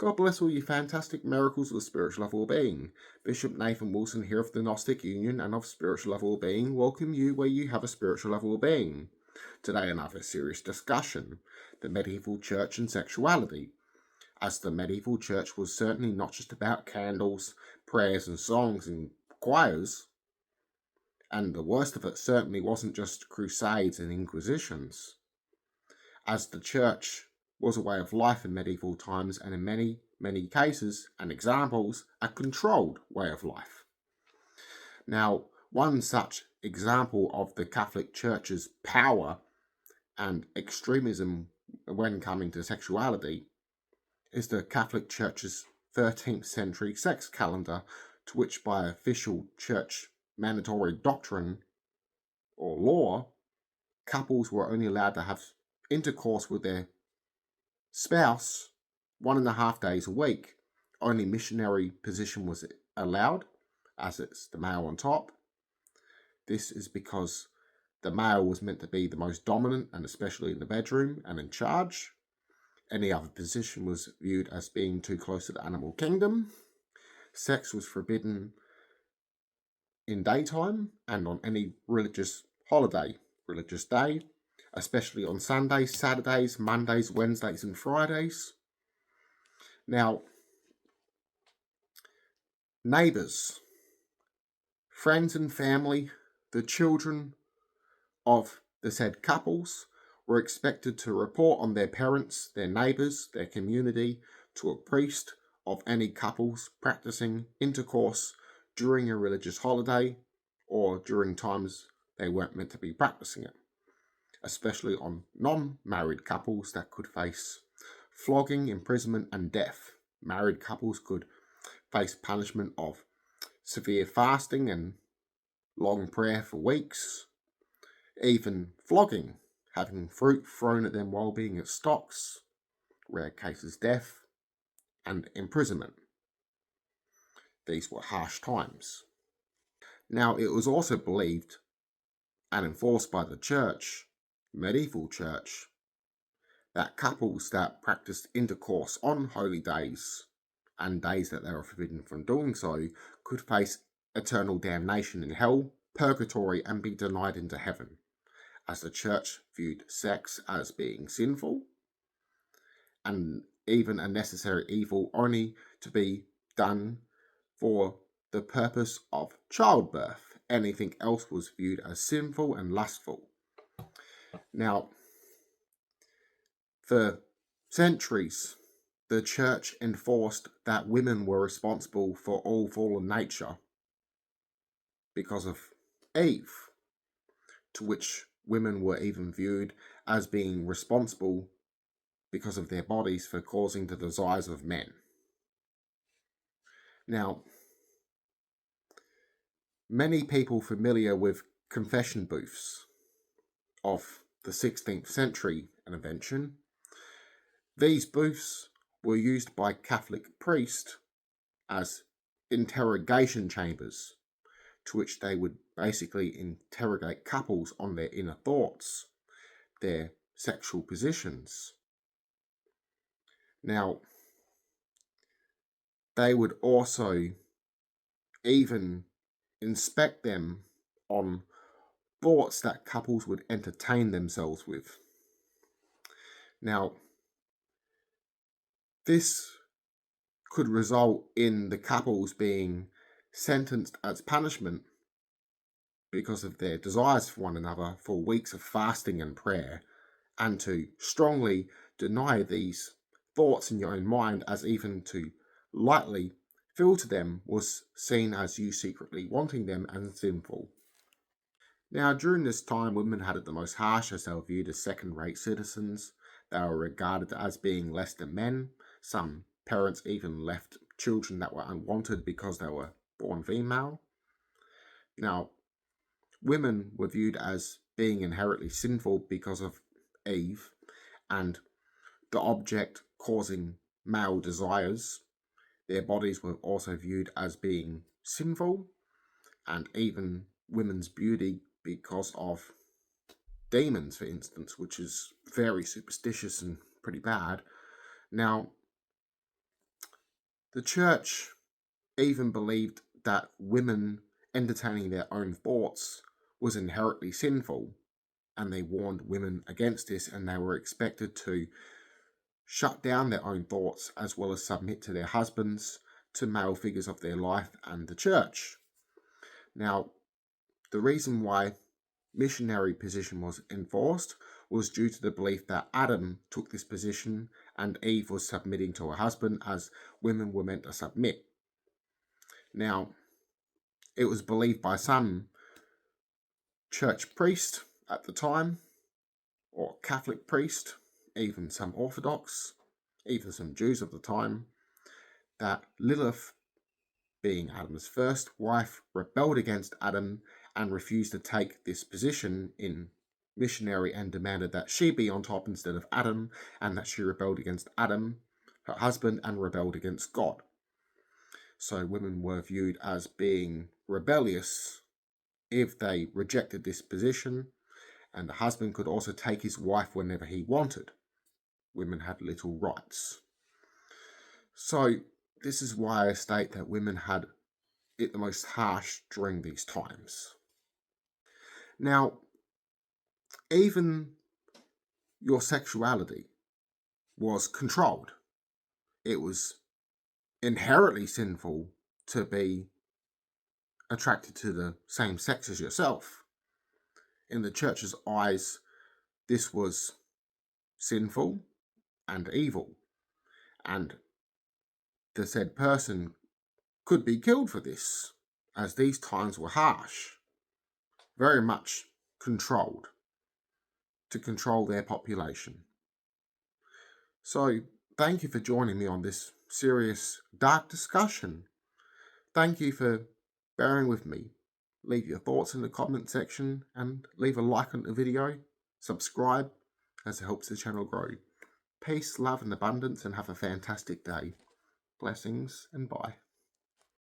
God bless all you fantastic miracles of spiritual love well-being. Bishop Nathan Wilson here of the Gnostic Union and of Spiritual Love Well-being welcome you where you have a spiritual love well-being. Today another serious discussion, the medieval church and sexuality. As the medieval church was certainly not just about candles, prayers and songs and choirs, and the worst of it certainly wasn't just crusades and inquisitions, as the church was a way of life in medieval times and in many cases and examples a controlled way of life. Now, one such example of the Catholic Church's power and extremism when coming to sexuality is the Catholic Church's 13th century sex calendar, to which by official church mandatory doctrine or law, couples were only allowed to have intercourse with their spouse 1.5 days a week. Only missionary position was allowed, as it's the male on top. This is because the male was meant to be the most dominant, and especially in the bedroom and in charge. Any other position was viewed as being too close to the animal kingdom. Sex was forbidden in daytime and on any religious holiday, religious day, especially on Sundays, Saturdays, Mondays, Wednesdays and Fridays. Now, neighbours, friends and family, the children of the said couples were expected to report on their parents, their neighbours, their community to a priest of any couples practicing intercourse during a religious holiday or during times they weren't meant to be practicing it, especially on non-married couples that could face flogging, imprisonment and death. Married couples could face punishment of severe fasting and long prayer for weeks, even flogging, having fruit thrown at them while being at stocks, rare cases death, and imprisonment. These were harsh times. Now, it was also believed and enforced by the church, medieval church, that couples that practiced intercourse on holy days and days that they were forbidden from doing so could face eternal damnation in hell, purgatory, and be denied into heaven, as the church viewed sex as being sinful and even a necessary evil only to be done for the purpose of childbirth. Anything else was viewed as sinful and lustful. Now, for centuries, the church enforced that women were responsible for all fallen nature because of Eve, to which women were even viewed as being responsible because of their bodies for causing the desires of men. Now, many people familiar with confession booths of the 16th century an invention, these booths were used by Catholic priests as interrogation chambers, to which they would basically interrogate couples on their inner thoughts, their sexual positions. Now, they would also even inspect them on thoughts that couples would entertain themselves with. Now, this could result in the couples being sentenced as punishment because of their desires for one another for weeks of fasting and prayer, and to strongly deny these thoughts in your own mind, as even to lightly filter them was seen as you secretly wanting them and sinful. Now, during this time, women had it the most harsh, as they were viewed as second-rate citizens. They were regarded as being less than men. Some parents even left children that were unwanted because they were born female. Now, women were viewed as being inherently sinful because of Eve, and the object causing male desires. Their bodies were also viewed as being sinful, and even women's beauty because of demons, for instance, which is very superstitious and pretty bad. Now, The church even believed that women entertaining their own thoughts was inherently sinful, and they warned women against this, and they were expected to shut down their own thoughts as well as submit to their husbands, to male figures of their life, and the church. Now, the reason why missionary position was enforced was due to the belief that Adam took this position and Eve was submitting to her husband, as women were meant to submit. Now, it was believed by some church priest at the time, or Catholic priest, even some Orthodox, even some Jews of the time, that Lilith, being Adam's first wife, rebelled against Adam and refused to take this position in missionary, and demanded that she be on top instead of Adam, and that she rebelled against Adam, her husband, and rebelled against God. So women were viewed as being rebellious if they rejected this position, and the husband could also take his wife whenever he wanted. Women had little rights. So this is why I state that women had it the most harsh during these times. Now, even your sexuality was controlled. It was inherently sinful to be attracted to the same sex as yourself. In the church's eyes, this was sinful and evil, and the said person could be killed for this, as these times were harsh, very much controlled, to control their population. So, thank you for joining me on this serious, dark discussion. Thank you for bearing with me. Leave your thoughts in the comment section and leave a like on the video. Subscribe, as it helps the channel grow. Peace, love and abundance, and have a fantastic day. Blessings and bye.